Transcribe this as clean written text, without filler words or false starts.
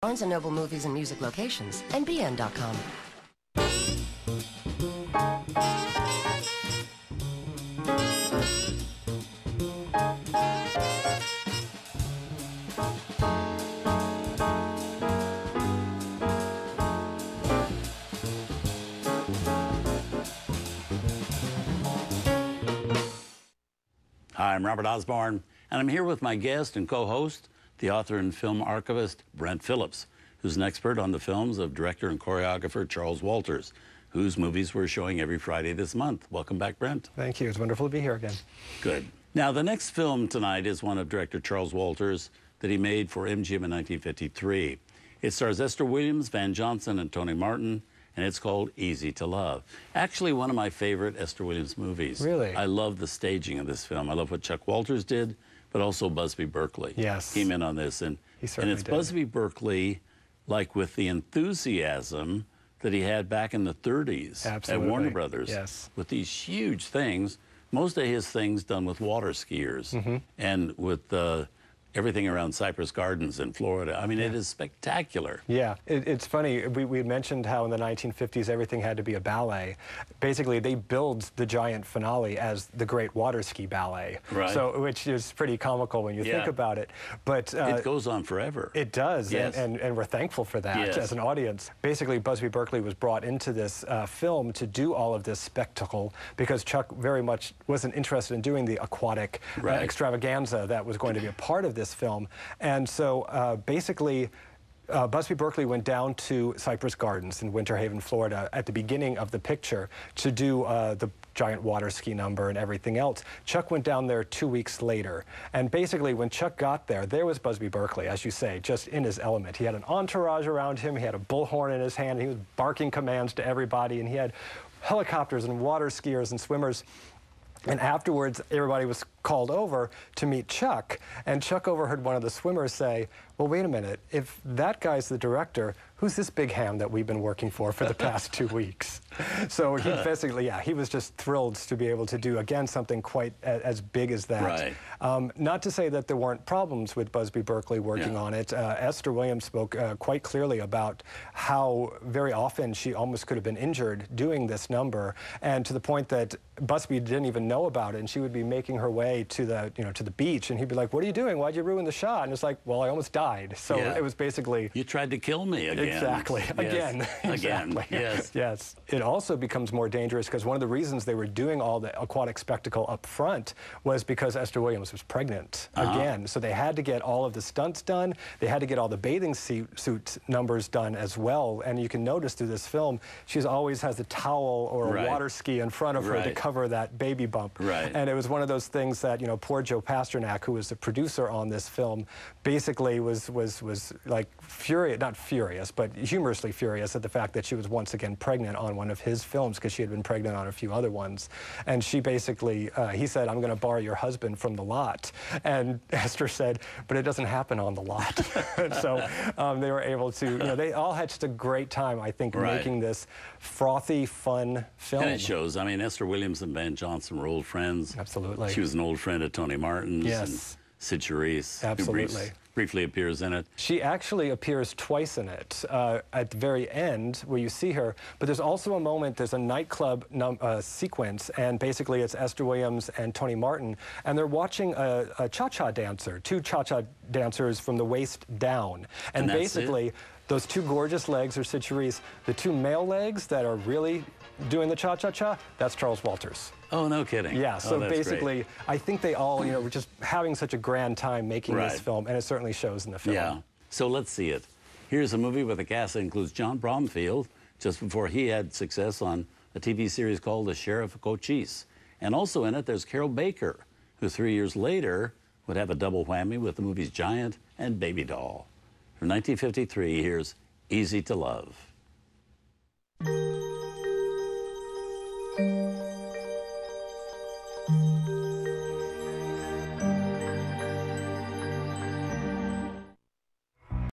Barnes & Noble Movies and Music Locations, and BN.com. Hi, I'm Robert Osborne, and I'm here with my guest and co-host, the author and film archivist, Brent Phillips, who's an expert on the films of director and choreographer Charles Walters, whose movies we're showing every Friday this month. Welcome back, Brent. Thank you. It's wonderful to be here again. Good. Now, the next film tonight is one of director Charles Walters that he made for MGM in 1953. It stars Esther Williams, Van Johnson, and Tony Martin, and it's called Easy to Love. Actually, one of my favorite Esther Williams movies. Really? I love the staging of this film. I love what Chuck Walters did, but also Busby Berkeley. Yes. Came in on this. And it's did. Busby Berkeley, like with the enthusiasm that he had back in the 30s at Warner Brothers. Yes. With these huge things, most of his things done with water skiers and with everything around Cypress Gardens in Florida. I mean, it is spectacular. Yeah, it's funny. We had mentioned how in the 1950s everything had to be a ballet. Basically, they billed the giant finale as the Great Water Ski Ballet. Right. So, which is pretty comical when you think about it. But it goes on forever. It does, yes. and we're thankful for that yes. as an audience. Basically, Busby Berkeley was brought into this film to do all of this spectacle because Chuck very much wasn't interested in doing the aquatic extravaganza that was going to be a part of this film. And so basically, Busby Berkeley went down to Cypress Gardens in Winter Haven, Florida at the beginning of the picture to do the giant water ski number and everything else. Chuck went down there 2 weeks later. And basically, when Chuck got there was Busby Berkeley, as you say, just in his element. He had an entourage around him. He had a bullhorn in his hand. He was barking commands to everybody. And he had helicopters and water skiers and swimmers. And afterwards, everybody was called over to meet Chuck. And Chuck overheard one of the swimmers say, well, wait a minute, if that guy's the director, who's this big ham that we've been working for the past 2 weeks? So he basically, he was just thrilled to be able to do, again, something quite as big as that. Right. Not to say that there weren't problems with Busby Berkeley working on it. Esther Williams spoke quite clearly about how very often she almost could have been injured doing this number, and to the point that Busby didn't even know about it, and she would be making her way to the, to the beach, and he'd be like, what are you doing? Why'd you ruin the shot? And it's like, well, I almost died. So it was basically... You tried to kill me again. Exactly. Yes. Again. Again. Yes. Yes. It also becomes more dangerous because one of the reasons they were doing all the aquatic spectacle up front was because Esther Williams was pregnant again. So they had to get all of the stunts done. They had to get all the bathing suit numbers done as well. And you can notice through this film, she always has a towel or a water ski in front of her to cover that baby bump. And it was one of those things that, poor Joe Pasternak, who was the producer on this film, basically was like furious, not furious, but humorously furious at the fact that she was once again pregnant on one of his films because she had been pregnant on a few other ones. And she basically, he said, I'm going to borrow your husband from the lot. And Esther said, but it doesn't happen on the lot. So they were able to, they all had just a great time, I think, making this frothy, fun film. And it shows. I mean, Esther Williams and Van Johnson were old friends. Absolutely. She was an old friend of Tony Martin's. Yes. And Sid Charisse, absolutely. Who briefly appears in it. She actually appears twice in it, at the very end where you see her, but there's also a moment, there's a nightclub sequence, and basically it's Esther Williams and Tony Martin, and they're watching a cha-cha dancer, two cha-cha dancers from the waist down. And basically, those two gorgeous legs are Sid Charisse. The two male legs that are really doing the cha-cha-cha, that's Charles Walters. Oh, no kidding. Yeah, so basically, great. I think they all, were just having such a grand time making this film, and it certainly shows in the film. Yeah, so let's see it. Here's a movie with a cast that includes John Bromfield, just before he had success on a TV series called The Sheriff of Cochise. And also in it, there's Carol Baker, who 3 years later would have a double whammy with the movies Giant and Baby Doll. From 1953, here's Easy to Love.